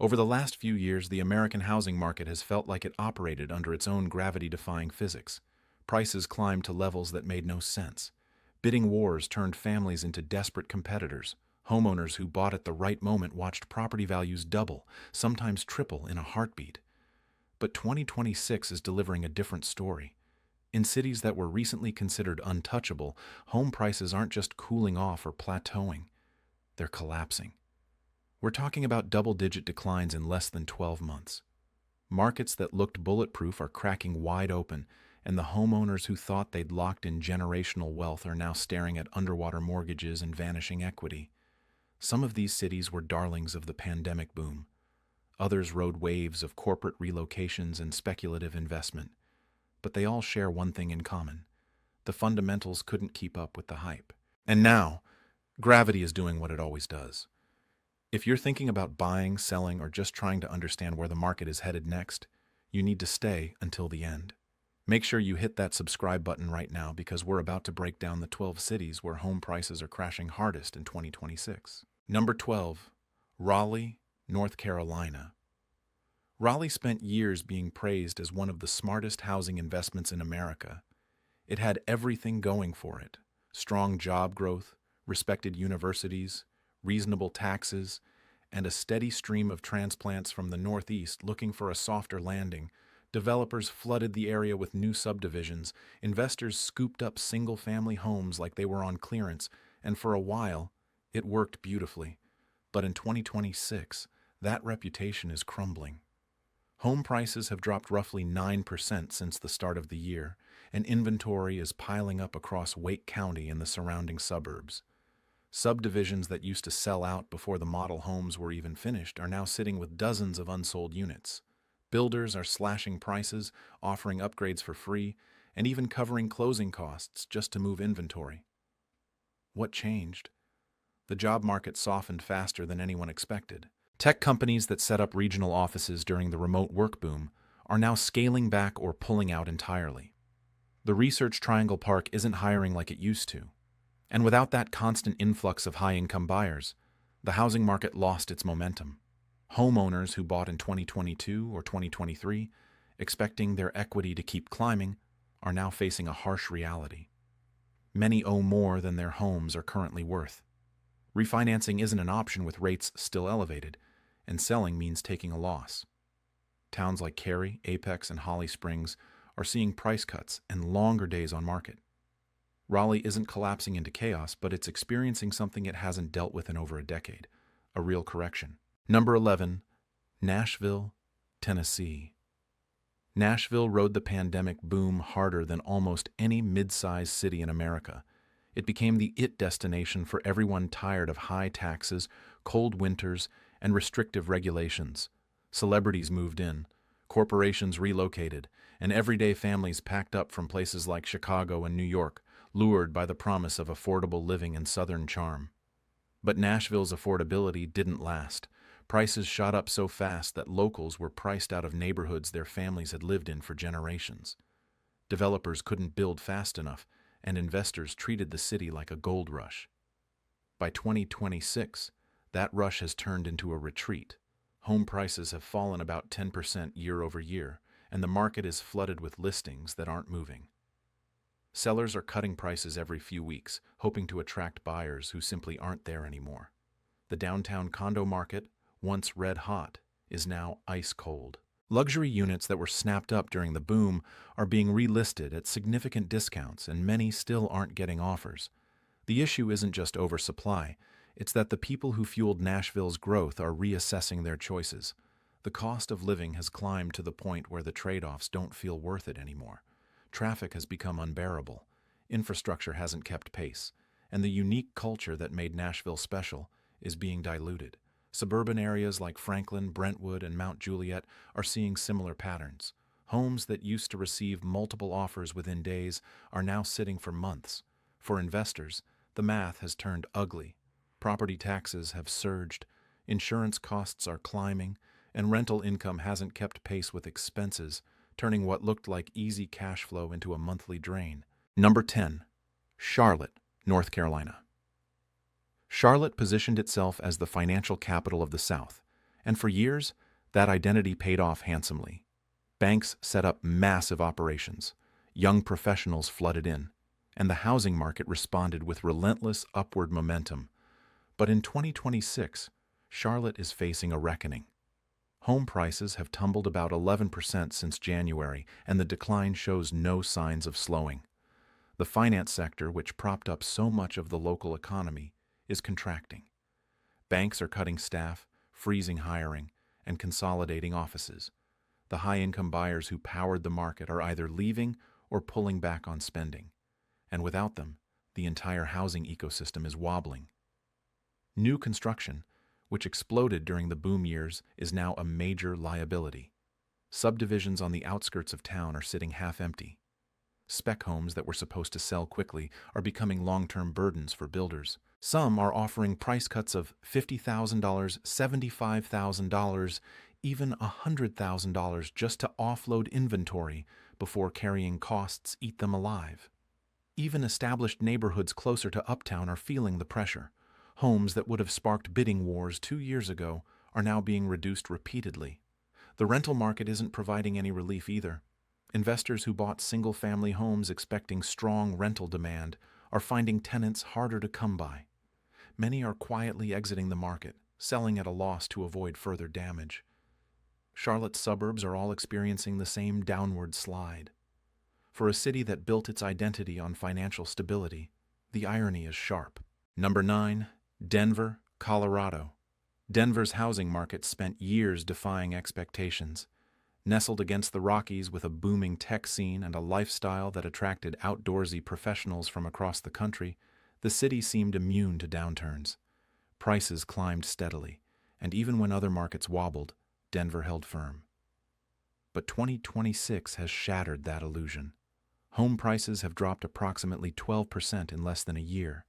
Over the last few years, the American housing market has felt like it operated under its own gravity-defying physics. Prices climbed to levels that made no sense. Bidding wars turned families into desperate competitors. Homeowners who bought at the right moment watched property values double, sometimes triple, in a heartbeat. But 2026 is delivering a different story. In cities that were recently considered untouchable, home prices aren't just cooling off or plateauing, they're collapsing. We're talking about double-digit declines in less than 12 months. Markets that looked bulletproof are cracking wide open, and the homeowners who thought they'd locked in generational wealth are now staring at underwater mortgages and vanishing equity. Some of these cities were darlings of the pandemic boom. Others rode waves of corporate relocations and speculative investment. But they all share one thing in common. The fundamentals couldn't keep up with the hype. And now, gravity is doing what it always does. If you're thinking about buying, selling, or just trying to understand where the market is headed next, you need to stay until the end. Make sure you hit that subscribe button right now because we're about to break down the 12 cities where home prices are crashing hardest in 2026. Number 12, Raleigh, North Carolina. Raleigh spent years being praised as one of the smartest housing investments in America. It had everything going for it: strong job growth, respected universities, reasonable taxes, and a steady stream of transplants from the Northeast looking for a softer landing. Developers flooded the area with new subdivisions, investors scooped up single-family homes like they were on clearance, and for a while, it worked beautifully. But in 2026, that reputation is crumbling. Home prices have dropped roughly 9% since the start of the year, and inventory is piling up across Wake County and the surrounding suburbs. Subdivisions that used to sell out before the model homes were even finished are now sitting with dozens of unsold units. Builders are slashing prices, offering upgrades for free, and even covering closing costs just to move inventory. What changed? The job market softened faster than anyone expected. Tech companies that set up regional offices during the remote work boom are now scaling back or pulling out entirely. The Research Triangle Park isn't hiring like it used to. And without that constant influx of high-income buyers, the housing market lost its momentum. Homeowners who bought in 2022 or 2023, expecting their equity to keep climbing, are now facing a harsh reality. Many owe more than their homes are currently worth. Refinancing isn't an option with rates still elevated, and selling means taking a loss. Towns like Cary, Apex, and Holly Springs are seeing price cuts and longer days on market. Raleigh isn't collapsing into chaos, but it's experiencing something it hasn't dealt with in over a decade: a real correction. Number 11, Nashville, Tennessee. Nashville rode the pandemic boom harder than almost any mid-sized city in America. It became the it destination for everyone tired of high taxes, cold winters, and restrictive regulations. Celebrities moved in, corporations relocated, and everyday families packed up from places like Chicago and New York, lured by the promise of affordable living and Southern charm. But Nashville's affordability didn't last. Prices shot up so fast that locals were priced out of neighborhoods their families had lived in for generations. Developers couldn't build fast enough, and investors treated the city like a gold rush. By 2026, that rush has turned into a retreat. Home prices have fallen about 10% year over year, and the market is flooded with listings that aren't moving. Sellers are cutting prices every few weeks, hoping to attract buyers who simply aren't there anymore. The downtown condo market, once red hot, is now ice cold. Luxury units that were snapped up during the boom are being relisted at significant discounts, and many still aren't getting offers. The issue isn't just oversupply, it's that the people who fueled Nashville's growth are reassessing their choices. The cost of living has climbed to the point where the trade-offs don't feel worth it anymore. Traffic has become unbearable, infrastructure hasn't kept pace, and the unique culture that made Nashville special is being diluted. Suburban areas like Franklin, Brentwood, and Mount Juliet are seeing similar patterns. Homes that used to receive multiple offers within days are now sitting for months. For investors, the math has turned ugly. Property taxes have surged, insurance costs are climbing, and rental income hasn't kept pace with expenses, turning what looked like easy cash flow into a monthly drain. Number 10, Charlotte, North Carolina. Charlotte positioned itself as the financial capital of the South, And for years, that identity paid off handsomely. Banks set up massive operations, young professionals flooded in, and the housing market responded with relentless upward momentum. But in 2026, Charlotte is facing a reckoning. Home prices have tumbled about 11% since January, and the decline shows no signs of slowing. The finance sector, which propped up so much of the local economy, is contracting. Banks are cutting staff, freezing hiring, and consolidating offices. The high-income buyers who powered the market are either leaving or pulling back on spending. And without them, the entire housing ecosystem is wobbling. New construction, which exploded during the boom years, is now a major liability. Subdivisions on the outskirts of town are sitting half-empty. Spec homes that were supposed to sell quickly are becoming long-term burdens for builders. Some are offering price cuts of $50,000, $75,000, even $100,000 just to offload inventory before carrying costs eat them alive. Even established neighborhoods closer to uptown are feeling the pressure. Homes that would have sparked bidding wars 2 years ago are now being reduced repeatedly. The rental market isn't providing any relief either. Investors who bought single-family homes expecting strong rental demand are finding tenants harder to come by. Many are quietly exiting the market, selling at a loss to avoid further damage. Charlotte's suburbs are all experiencing the same downward slide. For a city that built its identity on financial stability, the irony is sharp. Number 9. Denver, Colorado. Denver's housing market spent years defying expectations. Nestled against the Rockies with a booming tech scene and a lifestyle that attracted outdoorsy professionals from across the country, the city seemed immune to downturns. Prices climbed steadily, and even when other markets wobbled, Denver held firm. But 2026 has shattered that illusion. Home prices have dropped approximately 12% in less than a year,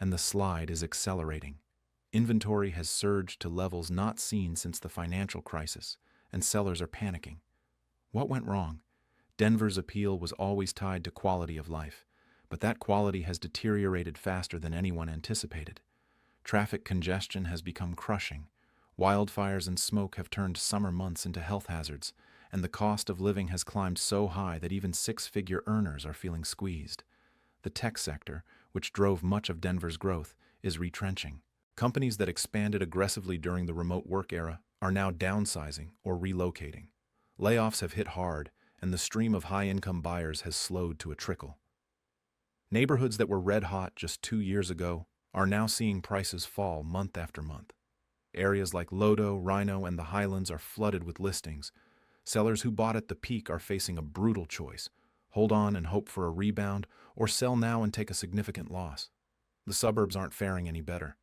and the slide is accelerating. Inventory has surged to levels not seen since the financial crisis, and sellers are panicking. What went wrong? Denver's appeal was always tied to quality of life, but that quality has deteriorated faster than anyone anticipated. Traffic congestion has become crushing. Wildfires and smoke have turned summer months into health hazards, and the cost of living has climbed so high that even six-figure earners are feeling squeezed. The tech sector, which drove much of Denver's growth, is retrenching. Companies that expanded aggressively during the remote work era are now downsizing or relocating. Layoffs have hit hard, and the stream of high-income buyers has slowed to a trickle. Neighborhoods that were red-hot just 2 years ago are now seeing prices fall month after month. Areas like Lodo, Rhino, and the Highlands are flooded with listings. Sellers who bought at the peak are facing a brutal choice: hold on and hope for a rebound, or sell now and take a significant loss. The suburbs aren't faring any better.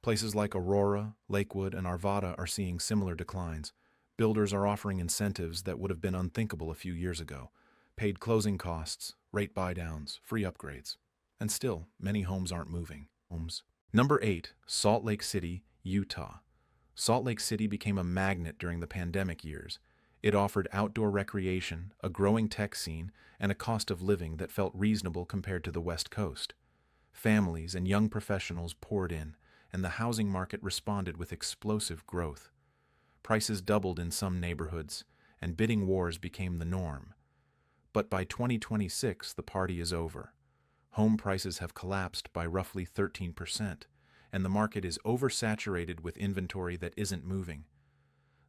Places like Aurora, Lakewood, and Arvada are seeing similar declines. Builders are offering incentives that would have been unthinkable a few years ago: paid closing costs, rate buydowns, free upgrades. And still, many homes aren't moving. Number 8. Salt Lake City, Utah. Salt Lake City became a magnet during the pandemic years. It offered outdoor recreation, a growing tech scene, and a cost of living that felt reasonable compared to the West Coast. Families and young professionals poured in, and the housing market responded with explosive growth. Prices doubled in some neighborhoods, and bidding wars became the norm. But by 2026, the party is over. Home prices have collapsed by roughly 13%, and the market is oversaturated with inventory that isn't moving.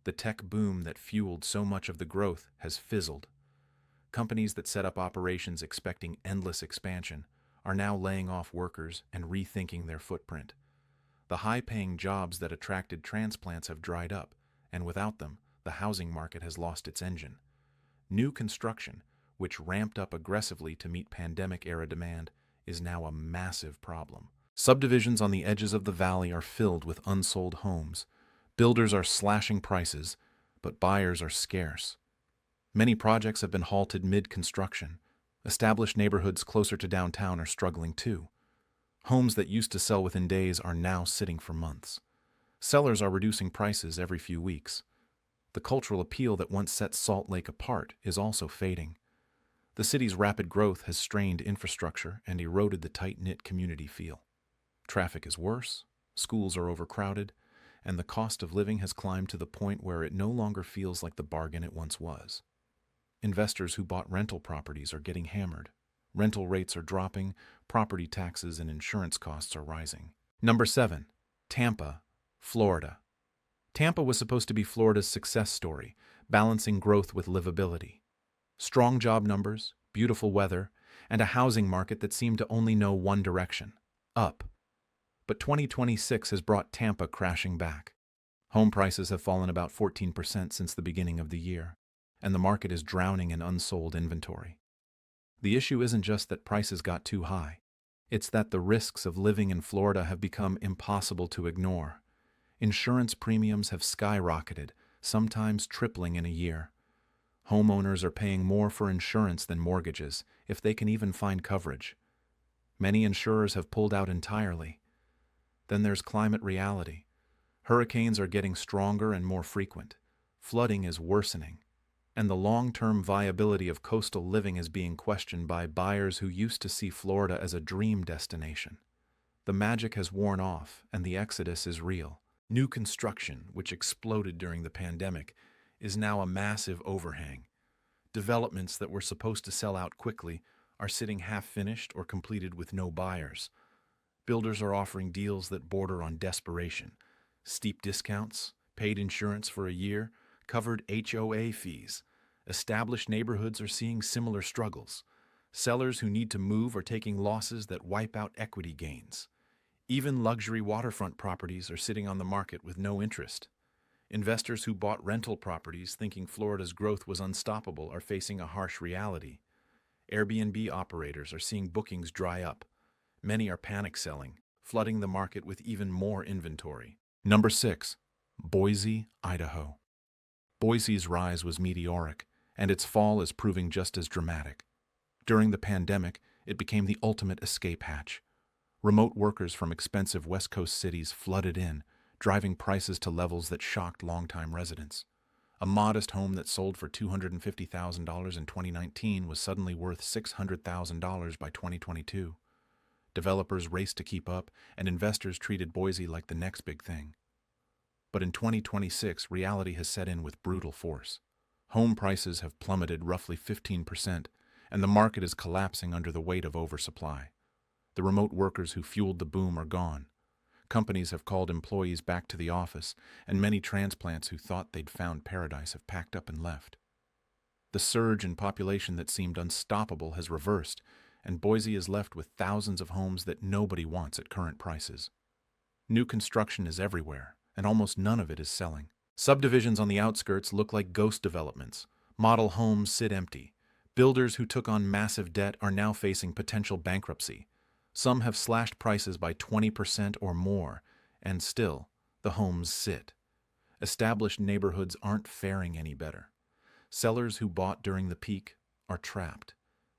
The tech boom that fueled so much of the growth has fizzled. Companies that set up operations expecting endless expansion are now laying off workers and rethinking their footprint. The high-paying jobs that attracted transplants have dried up, and without them, the housing market has lost its engine. New construction, which ramped up aggressively to meet pandemic-era demand, is now a massive problem. Subdivisions on the edges of the valley are filled with unsold homes. Builders are slashing prices, but buyers are scarce. Many projects have been halted mid-construction. Established neighborhoods closer to downtown are struggling too. Homes that used to sell within days are now sitting for months. Sellers are reducing prices every few weeks. The cultural appeal that once set Salt Lake apart is also fading. The city's rapid growth has strained infrastructure and eroded the tight-knit community feel. Traffic is worse, schools are overcrowded, and the cost of living has climbed to the point where it no longer feels like the bargain it once was. Investors who bought rental properties are getting hammered. Rental rates are dropping, property taxes and insurance costs are rising. Number 7. Tampa, Florida. Tampa was supposed to be Florida's success story, balancing growth with livability. Strong job numbers, beautiful weather, and a housing market that seemed to only know one direction: up. But 2026 has brought Tampa crashing back. Home prices have fallen about 14% since the beginning of the year, and the market is drowning in unsold inventory. The issue isn't just that prices got too high. It's that the risks of living in Florida have become impossible to ignore. Insurance premiums have skyrocketed, sometimes tripling in a year. Homeowners are paying more for insurance than mortgages, if they can even find coverage. Many insurers have pulled out entirely. Then there's climate reality. Hurricanes are getting stronger and more frequent. Flooding is worsening. And the long-term viability of coastal living is being questioned by buyers who used to see Florida as a dream destination. The magic has worn off, and the exodus is real. New construction, which exploded during the pandemic, is now a massive overhang. Developments that were supposed to sell out quickly are sitting half-finished or completed with no buyers. Builders are offering deals that border on desperation. Steep discounts, paid insurance for a year, covered HOA fees. Established neighborhoods are seeing similar struggles. Sellers who need to move are taking losses that wipe out equity gains. Even luxury waterfront properties are sitting on the market with no interest. Investors who bought rental properties thinking Florida's growth was unstoppable are facing a harsh reality. Airbnb operators are seeing bookings dry up. Many are panic selling, flooding the market with even more inventory. Number 6. Boise, Idaho. Boise's rise was meteoric, and its fall is proving just as dramatic. During the pandemic, it became the ultimate escape hatch. Remote workers from expensive West Coast cities flooded in, driving prices to levels that shocked longtime residents. A modest home that sold for $250,000 in 2019 was suddenly worth $600,000 by 2022. Developers raced to keep up, and investors treated Boise like the next big thing. But in 2026, reality has set in with brutal force. Home prices have plummeted roughly 15%, and the market is collapsing under the weight of oversupply. The remote workers who fueled the boom are gone. Companies have called employees back to the office, and many transplants who thought they'd found paradise have packed up and left. The surge in population that seemed unstoppable has reversed, and Boise is left with thousands of homes that nobody wants at current prices. New construction is everywhere, and almost none of it is selling. Subdivisions on the outskirts look like ghost developments. Model homes sit empty. Builders who took on massive debt are now facing potential bankruptcy. Some have slashed prices by 20% or more, and still, the homes sit. Established neighborhoods aren't faring any better. Sellers who bought during the peak are trapped.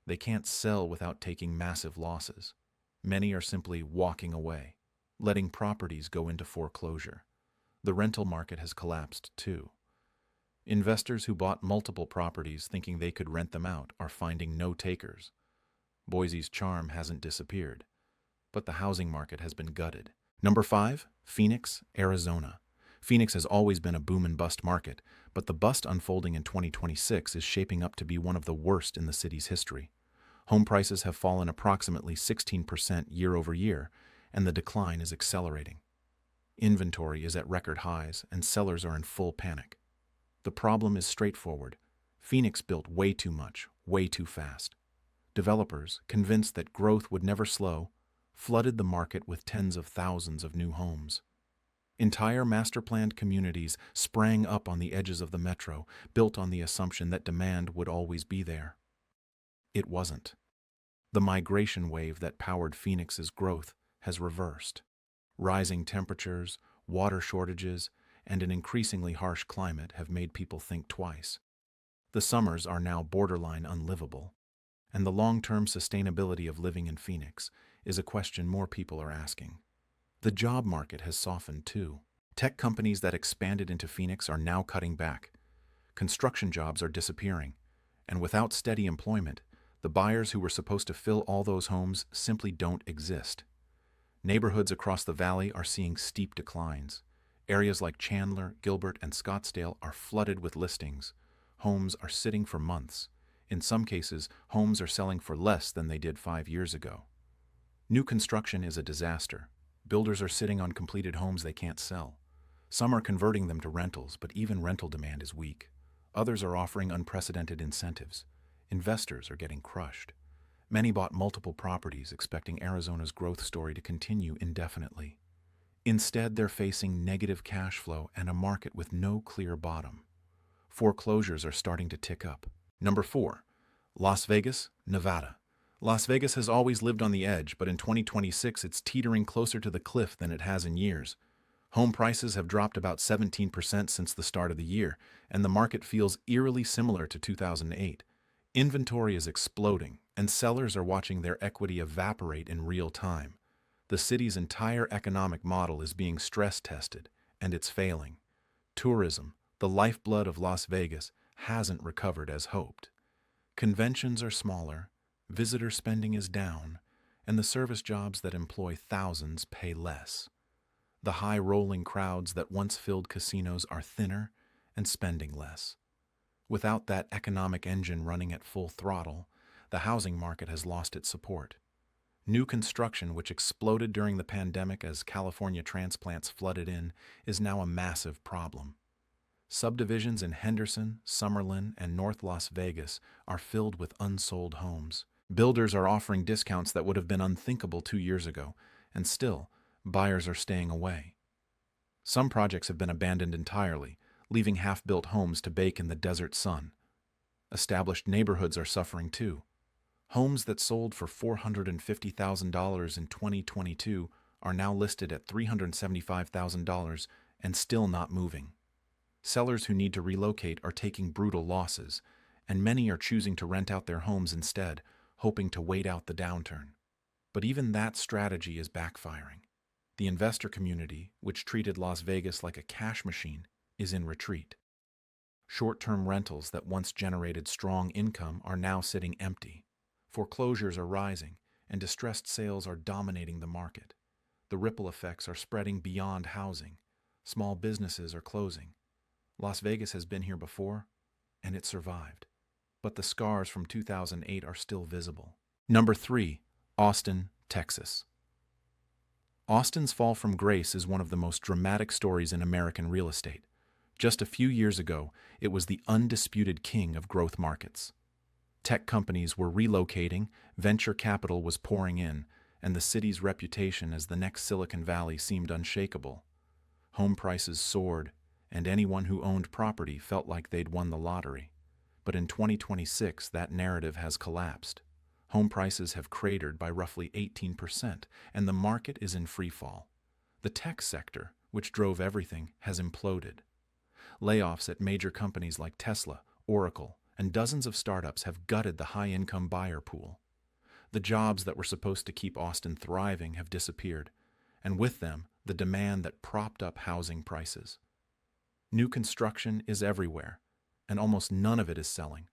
They can't sell without taking massive losses. Many are simply walking away, letting properties go into foreclosure. The rental market has collapsed too. Investors who bought multiple properties thinking they could rent them out are finding no takers. Boise's charm hasn't disappeared, but the housing market has been gutted. Number 5, Phoenix, Arizona. Phoenix has always been a boom and bust market, but the bust unfolding in 2026 is shaping up to be one of the worst in the city's history. Home prices have fallen approximately 16% year over year, and the decline is accelerating. Inventory is at record highs, and sellers are in full panic. The problem is straightforward. Phoenix built way too much, way too fast. Developers, convinced that growth would never slow, flooded the market with tens of thousands of new homes. Entire master-planned communities sprang up on the edges of the metro, built on the assumption that demand would always be there. It wasn't. The migration wave that powered Phoenix's growth has reversed. Rising temperatures, water shortages, and an increasingly harsh climate have made people think twice. The summers are now borderline unlivable, and the long-term sustainability of living in Phoenix is a question more people are asking. The job market has softened too. Tech companies that expanded into Phoenix are now cutting back. Construction jobs are disappearing, and without steady employment, the buyers who were supposed to fill all those homes simply don't exist. Neighborhoods across the valley are seeing steep declines. Areas like Chandler, Gilbert, and Scottsdale are flooded with listings. Homes are sitting for months. In some cases, homes are selling for less than they did 5 years ago. New construction is a disaster. Builders are sitting on completed homes they can't sell. Some are converting them to rentals, but even rental demand is weak. Others are offering unprecedented incentives. Investors are getting crushed. Many bought multiple properties, expecting Arizona's growth story to continue indefinitely. Instead, they're facing negative cash flow and a market with no clear bottom. Foreclosures are starting to tick up. Number 4. Las Vegas, Nevada. Las Vegas has always lived on the edge, but in 2026 it's teetering closer to the cliff than it has in years. Home prices have dropped about 17% since the start of the year, and the market feels eerily similar to 2008. Inventory is exploding, and sellers are watching their equity evaporate in real time. The city's entire economic model is being stress tested, and it's failing. Tourism, the lifeblood of Las Vegas, hasn't recovered as hoped. Conventions are smaller, visitor spending is down, and the service jobs that employ thousands pay less. The high-rolling crowds that once filled casinos are thinner and spending less. Without that economic engine running at full throttle, the housing market has lost its support. New construction, which exploded during the pandemic as California transplants flooded in, is now a massive problem. Subdivisions in Henderson, Summerlin, and North Las Vegas are filled with unsold homes. Builders are offering discounts that would have been unthinkable 2 years ago, and still, buyers are staying away. Some projects have been abandoned entirely, leaving half-built homes to bake in the desert sun. Established neighborhoods are suffering too. Homes that sold for $450,000 in 2022 are now listed at $375,000 and still not moving. Sellers who need to relocate are taking brutal losses, and many are choosing to rent out their homes instead, hoping to wait out the downturn. But even that strategy is backfiring. The investor community, which treated Las Vegas like a cash machine, is in retreat. Short-term rentals that once generated strong income are now sitting empty. Foreclosures are rising, and distressed sales are dominating the market. The ripple effects are spreading beyond housing. Small businesses are closing. Las Vegas has been here before, and it survived. But the scars from 2008 are still visible. Number 3. Austin, Texas. Austin's fall from grace is one of the most dramatic stories in American real estate. Just a few years ago, it was the undisputed king of growth markets. Tech companies were relocating, venture capital was pouring in, and the city's reputation as the next Silicon Valley seemed unshakable. Home prices soared, and anyone who owned property felt like they'd won the lottery. But in 2026, that narrative has collapsed. Home prices have cratered by roughly 18%, and the market is in free fall. The tech sector, which drove everything, has imploded. Layoffs at major companies like Tesla, Oracle, and dozens of startups have gutted the high-income buyer pool. The jobs that were supposed to keep Austin thriving have disappeared, and with them, the demand that propped up housing prices. New construction is everywhere, and almost none of it is selling.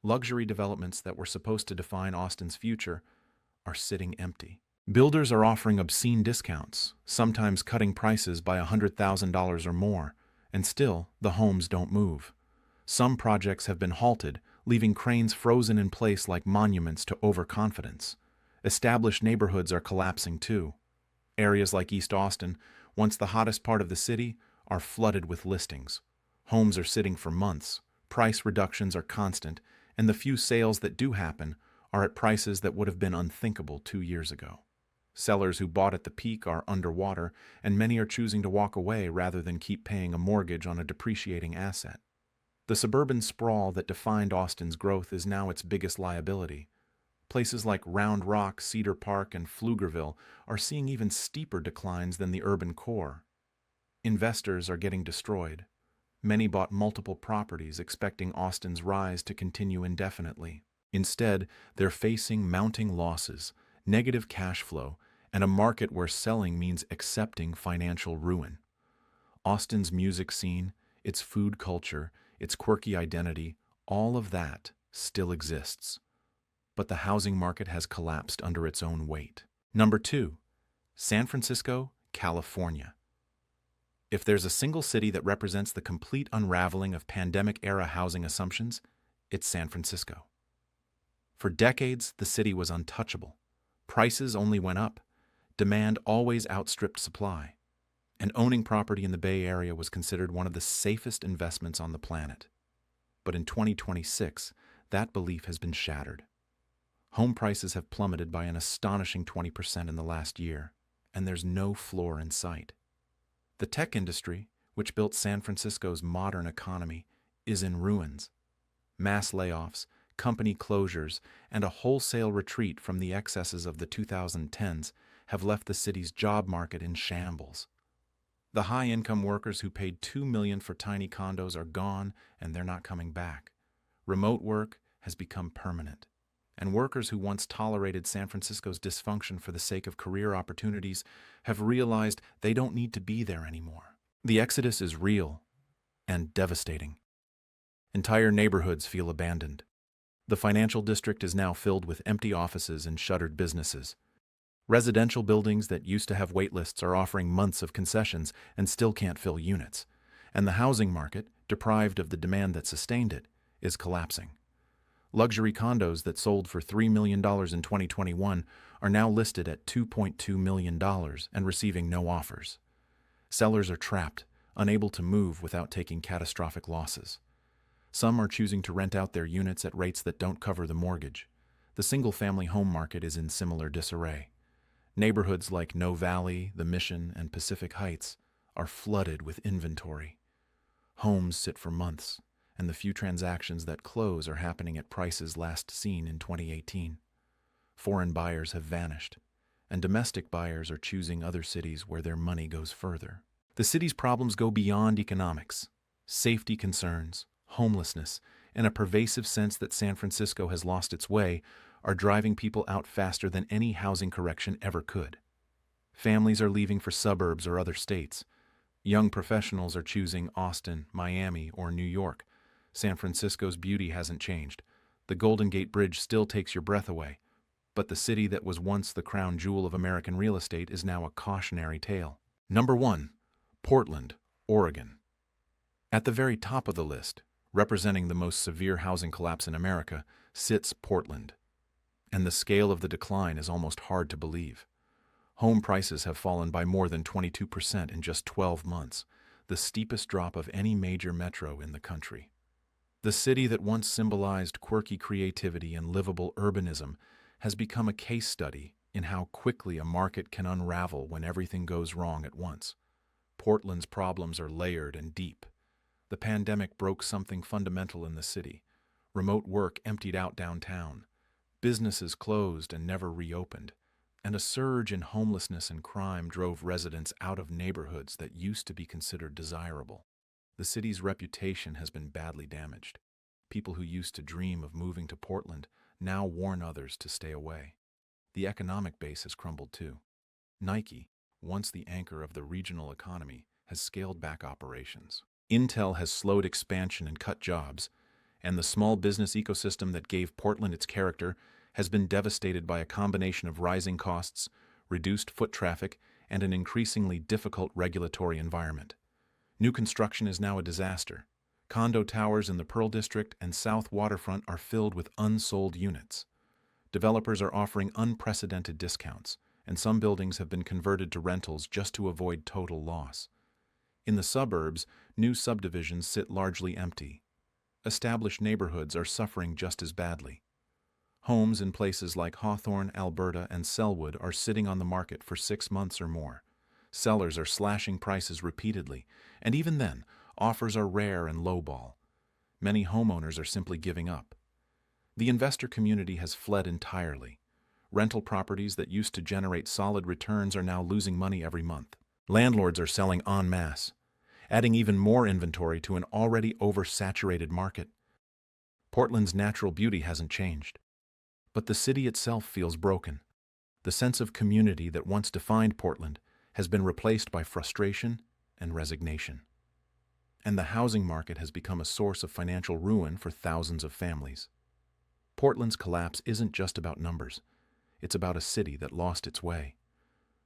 Luxury developments that were supposed to define Austin's future are sitting empty. Builders are offering obscene discounts, sometimes cutting prices by $100,000 or more, and still, the homes don't move. Some projects have been halted, leaving cranes frozen in place like monuments to overconfidence. Established neighborhoods are collapsing too. Areas like East Austin, once the hottest part of the city, are flooded with listings. Homes are sitting for months, price reductions are constant, and the few sales that do happen are at prices that would have been unthinkable 2 years ago. Sellers who bought at the peak are underwater, and many are choosing to walk away rather than keep paying a mortgage on a depreciating asset. The suburban sprawl that defined Austin's growth is now its biggest liability. Places like Round Rock, Cedar Park, and Pflugerville are seeing even steeper declines than the urban core. Investors are getting destroyed. Many bought multiple properties expecting Austin's rise to continue indefinitely. Instead, they're facing mounting losses, negative cash flow, and a market where selling means accepting financial ruin. Austin's music scene, its food culture, its quirky identity, all of that still exists. But the housing market has collapsed under its own weight. Number 2. San Francisco, California. If there's a single city that represents the complete unraveling of pandemic-era housing assumptions, it's San Francisco. For decades, the city was untouchable. Prices only went up. Demand always outstripped supply. And owning property in the Bay Area was considered one of the safest investments on the planet. But in 2026, that belief has been shattered. Home prices have plummeted by an astonishing 20% in the last year, and there's no floor in sight. The tech industry, which built San Francisco's modern economy, is in ruins. Mass layoffs, company closures, and a wholesale retreat from the excesses of the 2010s have left the city's job market in shambles. The high-income workers who paid $2 million for tiny condos are gone, and they're not coming back. Remote work has become permanent, and workers who once tolerated San Francisco's dysfunction for the sake of career opportunities have realized they don't need to be there anymore. The exodus is real and devastating. Entire neighborhoods feel abandoned. The financial district is now filled with empty offices and shuttered businesses. Residential buildings that used to have waitlists are offering months of concessions and still can't fill units. And the housing market, deprived of the demand that sustained it, is collapsing. Luxury condos that sold for $3 million in 2021 are now listed at $2.2 million and receiving no offers. Sellers are trapped, unable to move without taking catastrophic losses. Some are choosing to rent out their units at rates that don't cover the mortgage. The single-family home market is in similar disarray. Neighborhoods like No Valley, The Mission, and Pacific Heights are flooded with inventory. Homes sit for months, and the few transactions that close are happening at prices last seen in 2018. Foreign buyers have vanished, and domestic buyers are choosing other cities where their money goes further. The city's problems go beyond economics. Safety concerns, homelessness, and a pervasive sense that San Francisco has lost its way are driving people out faster than any housing correction ever could. Families are leaving for suburbs or other states. Young professionals are choosing Austin, Miami, or New York. San Francisco's beauty hasn't changed. The Golden Gate Bridge still takes your breath away. But the city that was once the crown jewel of American real estate is now a cautionary tale. Number 1. Portland, Oregon. At the very top of the list, representing the most severe housing collapse in America, sits Portland. And the scale of the decline is almost hard to believe. Home prices have fallen by more than 22% in just 12 months, the steepest drop of any major metro in the country. The city that once symbolized quirky creativity and livable urbanism has become a case study in how quickly a market can unravel when everything goes wrong at once. Portland's problems are layered and deep. The pandemic broke something fundamental in the city. Remote work emptied out downtown. Businesses closed and never reopened, and a surge in homelessness and crime drove residents out of neighborhoods that used to be considered desirable. The city's reputation has been badly damaged. People who used to dream of moving to Portland now warn others to stay away. The economic base has crumbled too. Nike, once the anchor of the regional economy, has scaled back operations. Intel has slowed expansion and cut jobs, and the small business ecosystem that gave Portland its character has been devastated by a combination of rising costs, reduced foot traffic, and an increasingly difficult regulatory environment. New construction is now a disaster. Condo towers in the Pearl District and South Waterfront are filled with unsold units. Developers are offering unprecedented discounts, and some buildings have been converted to rentals just to avoid total loss. In the suburbs, new subdivisions sit largely empty. Established neighborhoods are suffering just as badly. Homes in places like Hawthorne, Alberta, and Selwood are sitting on the market for 6 months or more. Sellers are slashing prices repeatedly, and even then, offers are rare and lowball. Many homeowners are simply giving up. The investor community has fled entirely. Rental properties that used to generate solid returns are now losing money every month. Landlords are selling en masse, adding even more inventory to an already oversaturated market. Portland's natural beauty hasn't changed, but the city itself feels broken. The sense of community that once defined Portland has been replaced by frustration and resignation. And the housing market has become a source of financial ruin for thousands of families. Portland's collapse isn't just about numbers. It's about a city that lost its way.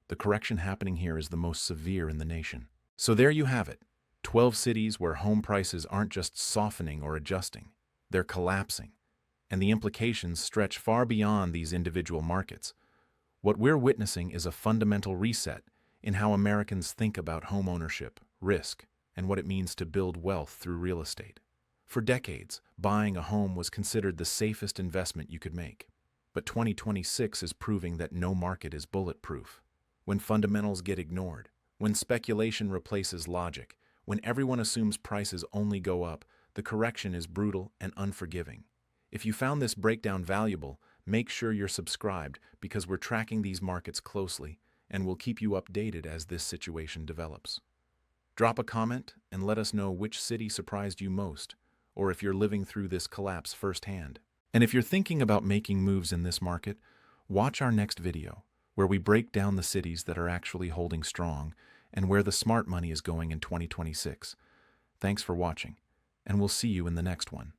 The correction happening here is the most severe in the nation. So there you have it, 12 cities where home prices aren't just softening or adjusting, they're collapsing. And the implications stretch far beyond these individual markets. What we're witnessing is a fundamental reset in how Americans think about home ownership, risk, and what it means to build wealth through real estate. For decades, buying a home was considered the safest investment you could make. But 2026 is proving that no market is bulletproof. When fundamentals get ignored, when speculation replaces logic, when everyone assumes prices only go up, the correction is brutal and unforgiving. If you found this breakdown valuable, make sure you're subscribed because we're tracking these markets closely and we'll keep you updated as this situation develops. Drop a comment and let us know which city surprised you most, or if you're living through this collapse firsthand. And if you're thinking about making moves in this market, watch our next video, where we break down the cities that are actually holding strong and where the smart money is going in 2026. Thanks for watching, and we'll see you in the next one.